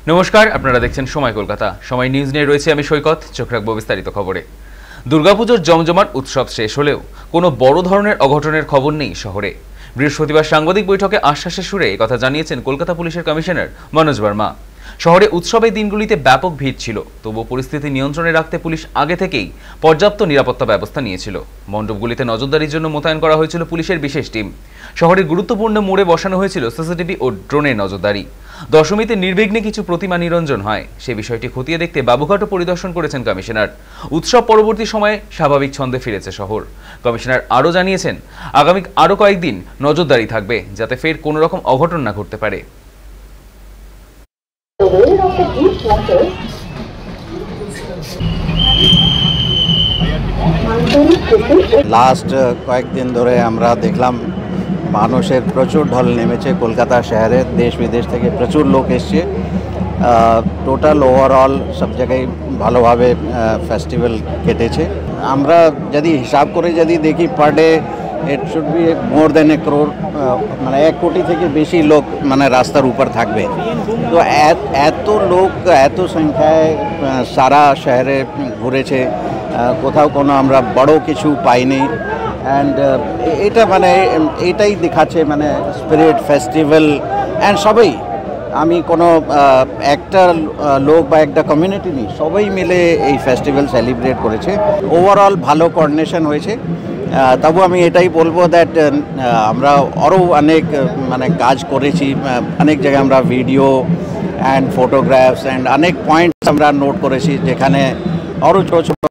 নমস্কার, আপনারা দেখছেন সময় কলকাতা। সময় নিউজ নিয়ে রয়েছে আমি সৈকত। চোখ রাখবো বিস্তারিত খবরে। দুর্গাপুজোর জমজমাট উৎসব শেষ হলেও কোনো বড় ধরনের অঘটনের খবর নেই শহরে। বৃহস্পতিবার সাংবাদিক বৈঠকে আশ্বাসের সুরে কথা জানিয়েছেন কলকাতা পুলিশের কমিশনার মনোজ বর্মা। শহরে উৎসবের দিনগুলিতে ব্যাপক ভিড় ছিল, তবুও পরিস্থিতি নিয়ন্ত্রণে রাখতে পুলিশ আগে থেকেই পর্যাপ্ত নিরাপত্তা ব্যবস্থা নিয়েছিল। মণ্ডপগুলিতে নজরদারির জন্য মোতায়েন করা হয়েছিল পুলিশের বিশেষ টিম। শহরের গুরুত্বপূর্ণ মোড়ে বসানো হয়েছিল সিসিটিভি ও ড্রোনের নজরদারি। দশমীতে নির্বিঘ্নে কিছু প্রতিমা নিরঞ্জন হয়, সে বিষয়টি খতিয়ে দেখতে বাবুঘাটও পরিদর্শন করেছেন কমিশনার। উৎসব পরবর্তী সময়ে স্বাভাবিক ছন্দে ফিরেছে শহর। কমিশনার আরও জানিয়েছেন, আগামী আরও কয়েকদিন নজরদারি থাকবে, যাতে ফের কোনো রকম অঘটন না ঘটতে পারে। লাস্ট কয়েকদিন ধরে আমরা দেখলাম মানুষের প্রচুর ঢল নেমেছে কলকাতা শহরে। দেশ বিদেশ থেকে প্রচুর লোক এসছে। টোটাল ওভারঅল সব জায়গায় ভালোভাবে ফেস্টিভ্যাল কেটেছে। আমরা যদি হিসাব করে যদি দেখি per day it should be more than 1 crore, মানে 1 কোটি থেকে বেশি লোক মানে রাস্তার উপর থাকবে। তো এত লোক এত সংখ্যায় সারা শহরে ঘুরেছে, কোথাও কোনো আমরা বড় কিছু পাইনি। অ্যান্ড এটা মানে এটাই দেখাচ্ছে মানে স্পিরিট ফেস্টিভ্যাল। অ্যান্ড সবাই, আমি কোনো একটা লোক বা একটা কমিউনিটি নেই, সবাই মিলে এই ফেস্টিভ্যাল সেলিব্রেট করেছে। ওভারঅল ভালো কোঅর্ডিনেশন হয়েছে। তবু আমি এটাই বলবো দ্যাট আমরা আরও অনেক মানে কাজ করেছি। অনেক জায়গায় আমরা ভিডিও অ্যান্ড ফটোগ্রাফস অ্যান্ড অনেক পয়েন্টস আমরা নোট করেছি, যেখানে আরও ছোটো ছোটো